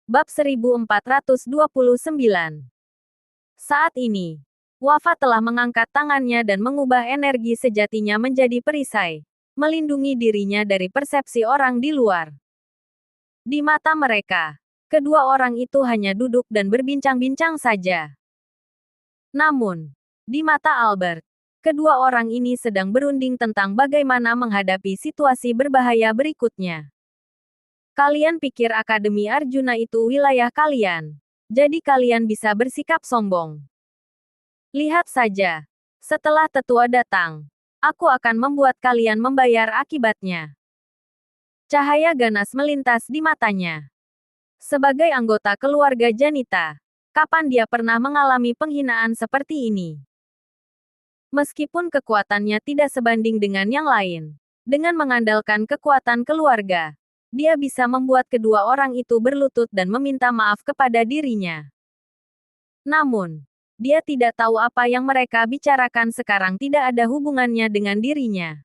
Bab 1429. Saat ini, Wafa telah mengangkat tangannya dan mengubah energi sejatinya menjadi perisai, melindungi dirinya dari persepsi orang di luar. Di mata mereka, kedua orang itu hanya duduk dan berbincang-bincang saja. Namun, di mata Albert, kedua orang ini sedang berunding tentang bagaimana menghadapi situasi berbahaya berikutnya. Kalian pikir Akademi Arjuna itu wilayah kalian. Jadi kalian bisa bersikap sombong. Lihat saja. Setelah tetua datang, aku akan membuat kalian membayar akibatnya. Cahaya ganas melintas di matanya. Sebagai anggota keluarga Janita, kapan dia pernah mengalami penghinaan seperti ini? Meskipun kekuatannya tidak sebanding dengan yang lain, dengan mengandalkan kekuatan keluarga, dia bisa membuat kedua orang itu berlutut dan meminta maaf kepada dirinya. Namun, dia tidak tahu apa yang mereka bicarakan sekarang tidak ada hubungannya dengan dirinya.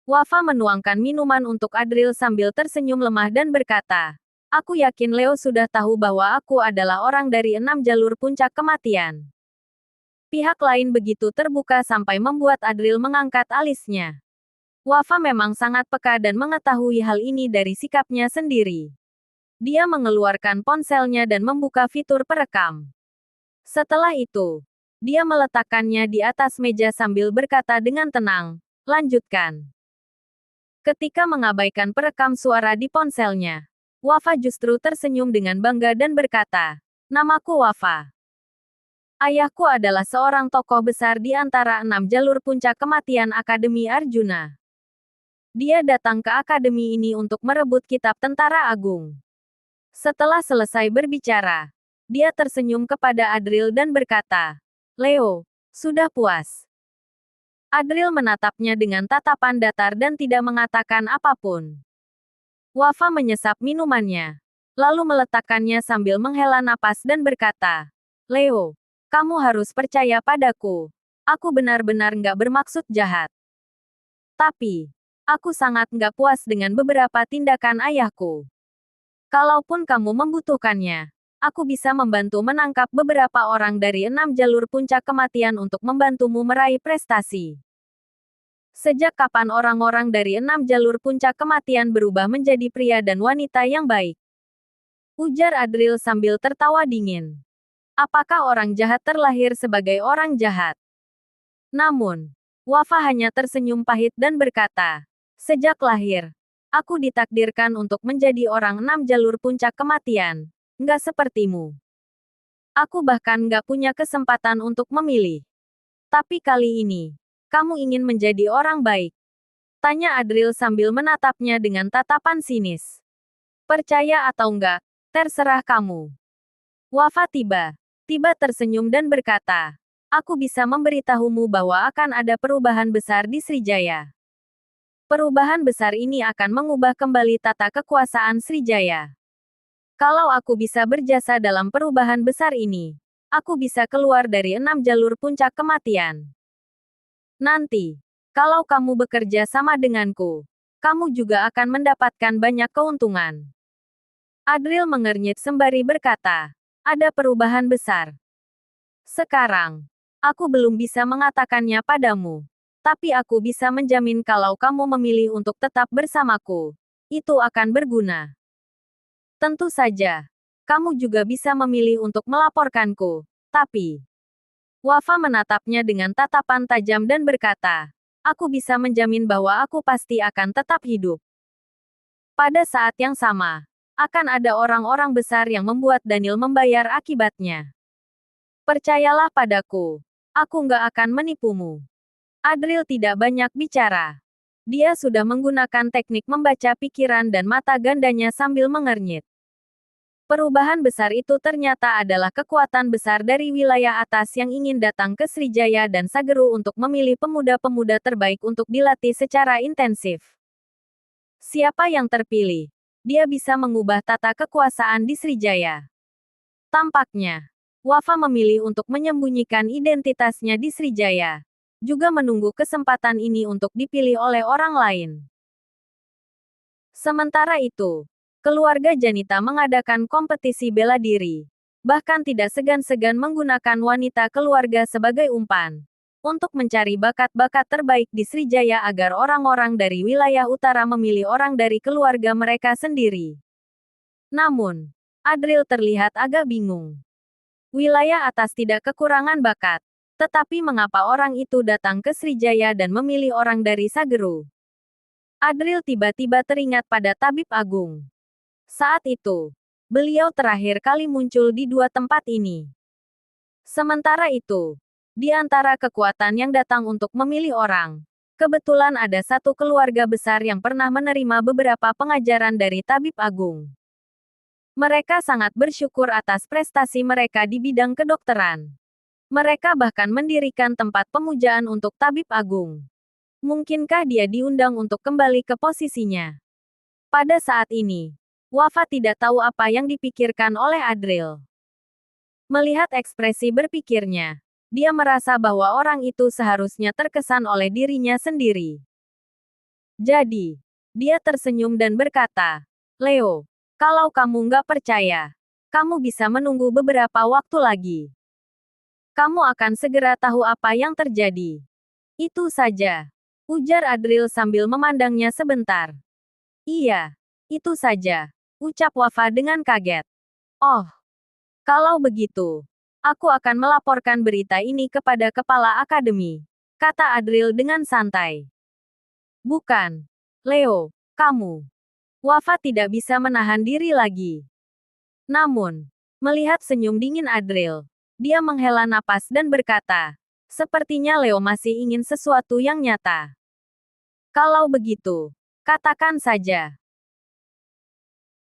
Wafa menuangkan minuman untuk Adril sambil tersenyum lemah dan berkata, "Aku yakin Leo sudah tahu bahwa aku adalah orang dari 6 jalur puncak kematian." Pihak lain begitu terbuka sampai membuat Adril mengangkat alisnya. Wafa memang sangat peka dan mengetahui hal ini dari sikapnya sendiri. Dia mengeluarkan ponselnya dan membuka fitur perekam. Setelah itu, dia meletakkannya di atas meja sambil berkata dengan tenang, "Lanjutkan." Ketika mengabaikan perekam suara di ponselnya, Wafa justru tersenyum dengan bangga dan berkata, "Namaku Wafa. Ayahku adalah seorang tokoh besar di antara 6 jalur puncak kematian Akademi Arjuna. Dia datang ke akademi ini untuk merebut kitab Tentara Agung." Setelah selesai berbicara, dia tersenyum kepada Adril dan berkata, "Leo, sudah puas?" Adril menatapnya dengan tatapan datar dan tidak mengatakan apapun. Wafa menyesap minumannya, lalu meletakkannya sambil menghela napas dan berkata, "Leo, kamu harus percaya padaku. Aku benar-benar nggak bermaksud jahat. Tapi, aku sangat nggak puas dengan beberapa tindakan ayahku. Kalaupun kamu membutuhkannya, aku bisa membantu menangkap beberapa orang dari 6 jalur puncak kematian untuk membantumu meraih prestasi." Sejak kapan orang-orang dari 6 jalur puncak kematian berubah menjadi pria dan wanita yang baik? Ujar Adril sambil tertawa dingin. Apakah orang jahat terlahir sebagai orang jahat? Namun, Wafa hanya tersenyum pahit dan berkata, "Sejak lahir, aku ditakdirkan untuk menjadi orang 6 jalur puncak kematian. Nggak sepertimu. Aku bahkan nggak punya kesempatan untuk memilih. Tapi kali ini, kamu ingin menjadi orang baik?" Tanya Adril sambil menatapnya dengan tatapan sinis. "Percaya atau enggak, terserah kamu." Wafa tiba tersenyum dan berkata, "Aku bisa memberitahumu bahwa akan ada perubahan besar di Srijaya. Perubahan besar ini akan mengubah kembali tata kekuasaan Srijaya. Kalau aku bisa berjasa dalam perubahan besar ini, aku bisa keluar dari 6 jalur puncak kematian. Nanti, kalau kamu bekerja sama denganku, kamu juga akan mendapatkan banyak keuntungan." Adril mengernyit sembari berkata, "Ada perubahan besar. Sekarang, aku belum bisa mengatakannya padamu. Tapi aku bisa menjamin kalau kamu memilih untuk tetap bersamaku, itu akan berguna. Tentu saja, kamu juga bisa memilih untuk melaporkanku. Tapi..." Wafa menatapnya dengan tatapan tajam dan berkata, "Aku bisa menjamin bahwa aku pasti akan tetap hidup. Pada saat yang sama, akan ada orang-orang besar yang membuat Daniel membayar akibatnya. Percayalah padaku, aku nggak akan menipumu." Adril tidak banyak bicara. Dia sudah menggunakan teknik membaca pikiran dan mata gandanya sambil mengernyit. Perubahan besar itu ternyata adalah kekuatan besar dari wilayah atas yang ingin datang ke Srijaya dan Sageru untuk memilih pemuda-pemuda terbaik untuk dilatih secara intensif. Siapa yang terpilih, dia bisa mengubah tata kekuasaan di Srijaya. Tampaknya, Wafa memilih untuk menyembunyikan identitasnya di Srijaya, juga menunggu kesempatan ini untuk dipilih oleh orang lain. Sementara itu, keluarga Janita mengadakan kompetisi bela diri. Bahkan tidak segan-segan menggunakan wanita keluarga sebagai umpan. Untuk mencari bakat-bakat terbaik di Srijaya agar orang-orang dari wilayah utara memilih orang dari keluarga mereka sendiri. Namun, Adril terlihat agak bingung. Wilayah atas tidak kekurangan bakat. Tetapi mengapa orang itu datang ke Srijaya dan memilih orang dari Sageru? Adril tiba-tiba teringat pada Tabib Agung. Saat itu, beliau terakhir kali muncul di dua tempat ini. Sementara itu, di antara kekuatan yang datang untuk memilih orang, kebetulan ada satu keluarga besar yang pernah menerima beberapa pengajaran dari Tabib Agung. Mereka sangat bersyukur atas prestasi mereka di bidang kedokteran. Mereka bahkan mendirikan tempat pemujaan untuk Tabib Agung. Mungkinkah dia diundang untuk kembali ke posisinya? Pada saat ini, Wafa tidak tahu apa yang dipikirkan oleh Adril. Melihat ekspresi berpikirnya, dia merasa bahwa orang itu seharusnya terkesan oleh dirinya sendiri. Jadi, dia tersenyum dan berkata, "Leo, kalau kamu nggak percaya, kamu bisa menunggu beberapa waktu lagi. Kamu akan segera tahu apa yang terjadi." "Itu saja," ujar Adril sambil memandangnya sebentar. "Iya, itu saja," ucap Wafa dengan kaget. "Oh, kalau begitu, aku akan melaporkan berita ini kepada kepala akademi," kata Adril dengan santai. "Bukan, Leo, kamu." Wafa tidak bisa menahan diri lagi. Namun, melihat senyum dingin Adril, dia menghela napas dan berkata, "Sepertinya Leo masih ingin sesuatu yang nyata. Kalau begitu, katakan saja."